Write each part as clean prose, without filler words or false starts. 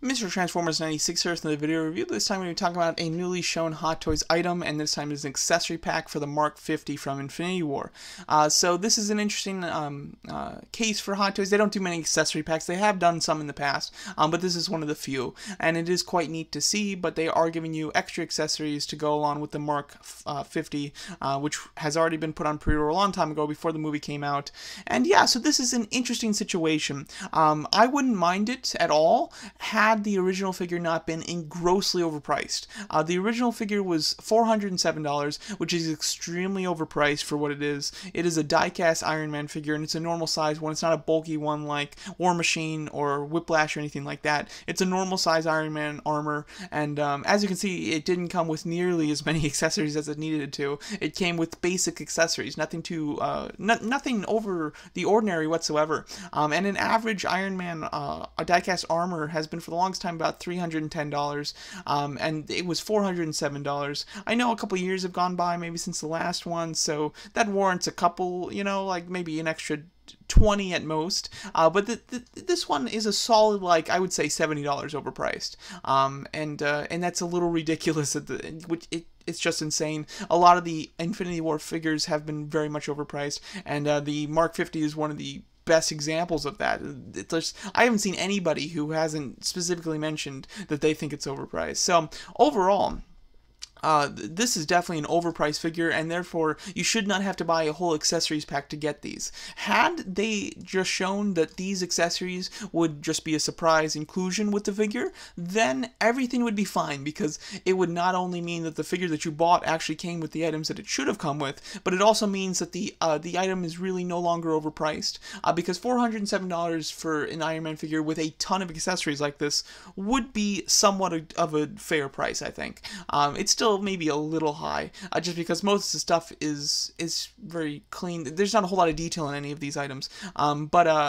Mr. Transformers 96 here in the video review. This time we're going to be talking about a newly shown Hot Toys item, and this time it's an accessory pack for the Mark 50 from Infinity War. So this is an interesting case for Hot Toys. They don't do many accessory packs. They have done some in the past, but this is one of the few, and it is quite neat to see, but they are giving you extra accessories to go along with the Mark 50, which has already been put on pre-order a long time ago before the movie came out. And yeah, so this is an interesting situation. I wouldn't mind it at all had the original figure not been grossly overpriced. The original figure was $407, which is extremely overpriced for what it is. It is a die-cast Iron Man figure, and it's a normal size one. It's not a bulky one like War Machine or Whiplash or anything like that. It's a normal size Iron Man armor, and as you can see, it didn't come with nearly as many accessories as it needed to. It came with basic accessories, nothing too, nothing over the ordinary whatsoever. And an average Iron Man a die-cast armor has been for the longest time about $310, and it was $407. I know a couple years have gone by maybe since the last one, so that warrants a couple, you know, like maybe an extra 20 at most, but this one is a solid, like, I would say $70 overpriced, and that's a little ridiculous at it's just insane. A lot of the Infinity War figures have been very much overpriced, and the Mark 50 is one of the best examples of that. I haven't seen anybody who hasn't specifically mentioned that they think it's overpriced. So overall, this is definitely an overpriced figure, and therefore you should not have to buy a whole accessories pack to get these. Had they just shown that these accessories would just be a surprise inclusion with the figure, then everything would be fine, because it would not only mean that the figure that you bought actually came with the items that it should have come with, but it also means that the item is really no longer overpriced, because $407 for an Iron Man figure with a ton of accessories like this would be somewhat of a fair price, I think. It's still maybe a little high, just because most of the stuff is very clean. There's not a whole lot of detail in any of these items, so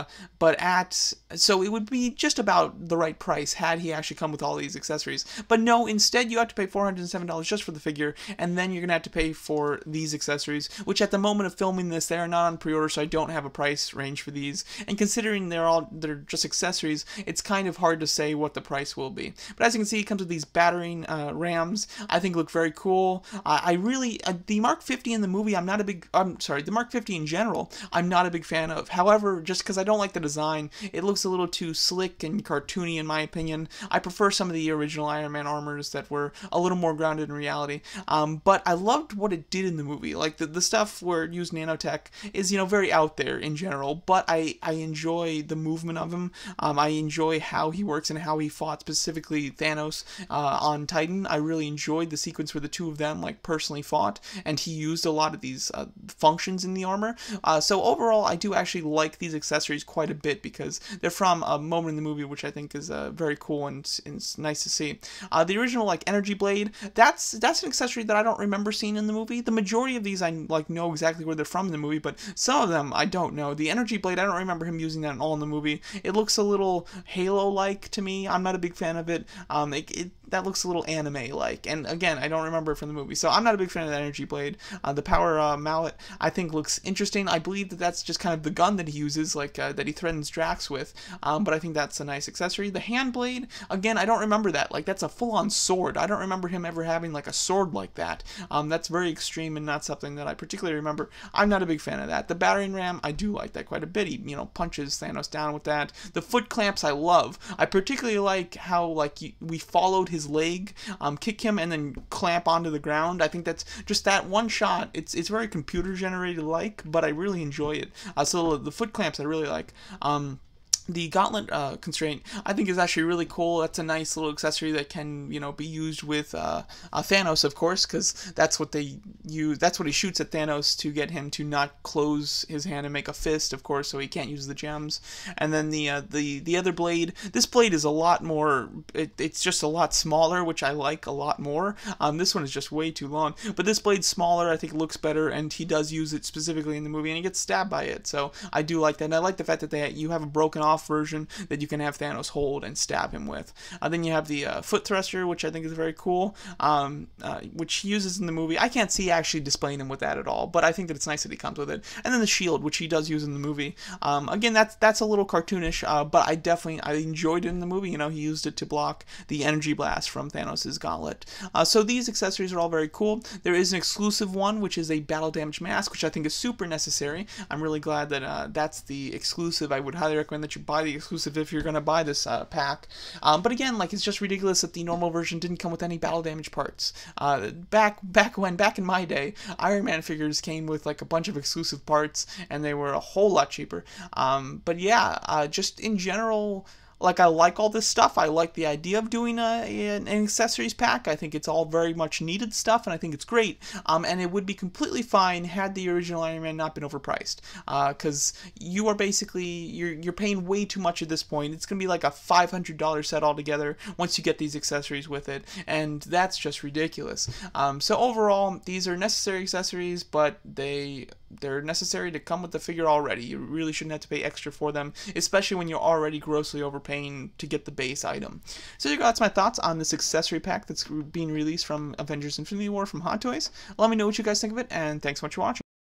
it would be just about the right price had he actually come with all these accessories. But no, instead you have to pay $407 just for the figure, and then you're gonna have to pay for these accessories, which at the moment of filming this, they are not on pre-order, so I don't have a price range for these, and considering they're just accessories, it's kind of hard to say what the price will be. But as you can see, it comes with these battering rams. I think look very cool. I really, the Mark 50 in the movie, the Mark 50 in general, I'm not a big fan of. However, just because I don't like the design, it looks a little too slick and cartoony in my opinion. I prefer some of the original Iron Man armors that were a little more grounded in reality. But I loved what it did in the movie. Like the stuff where it used nanotech is, you know, very out there in general, but I enjoy the movement of him. I enjoy how he works and how he fought, specifically Thanos on Titan. I really enjoyed the sequence where the two of them like personally fought, and he used a lot of these functions in the armor. So overall, I do actually like these accessories quite a bit, because they're from a moment in the movie which I think is very cool, and it's nice to see. The original like energy blade, that's an accessory that I don't remember seeing in the movie. The majority of these I like know exactly where they're from in the movie, but some of them I don't know. The energy blade, I don't remember him using that at all in the movie. It looks a little Halo-like to me. I'm not a big fan of it. That looks a little anime-like, and again, I don't remember it from the movie, so I'm not a big fan of the energy blade. The power mallet, I think, looks interesting. I believe that that's just kind of the gun that he uses, like that he threatens Drax with, but I think that's a nice accessory. The hand blade, again, I don't remember that. Like, that's a full-on sword. I don't remember him ever having like a sword like that. That's very extreme and not something that I particularly remember. I'm not a big fan of that. The battering ram, I do like that quite a bit. He, you know, punches Thanos down with that. The foot clamps, I love. I particularly like how we followed his leg, kick him and then clamp onto the ground. I think that's just that one shot. It's very computer generated like, but I really enjoy it. So the foot clamps I really like. The gauntlet constraint, I think, is actually really cool. That's a nice little accessory that can, you know, be used with Thanos, of course, because that's what they use. That's what he shoots at Thanos to get him to not close his hand and make a fist, of course, so he can't use the gems. And then the other blade. This blade is a lot more. It's just a lot smaller, which I like a lot more. This one is just way too long, but this blade's smaller. I think it looks better, and he does use it specifically in the movie, and he gets stabbed by it. So I do like that. And I like the fact that you have a broken off one-off version that you can have Thanos hold and stab him with. Then you have the foot thruster, which I think is very cool, which he uses in the movie. I can't see actually displaying him with that at all, but I think that it's nice that he comes with it. And then the shield, which he does use in the movie. Again, that's a little cartoonish, but I enjoyed it in the movie. You know, he used it to block the energy blast from Thanos' gauntlet. So these accessories are all very cool. There is an exclusive one, which is a battle damage mask, which I think is super necessary. I'm really glad that that's the exclusive. I would highly recommend that you buy the exclusive if you're going to buy this pack. But again, like, it's just ridiculous that the normal version didn't come with any battle damage parts. Back in my day, Iron Man figures came with like a bunch of exclusive parts, and they were a whole lot cheaper. But yeah, just in general, like, I like all this stuff. I like the idea of doing an accessories pack. I think it's all very much needed stuff, and I think it's great. And it would be completely fine had the original Iron Man not been overpriced. Because you are basically, you're paying way too much at this point. It's going to be like a $500 set altogether once you get these accessories with it, and that's just ridiculous. So overall, these are necessary accessories, but they're necessary to come with the figure already. You really shouldn't have to pay extra for them, especially when you're already grossly overpaying to get the base item. So there you go, that's my thoughts on this accessory pack that's being released from Avengers Infinity War from Hot Toys. Let me know what you guys think of it, and thanks so much for watching.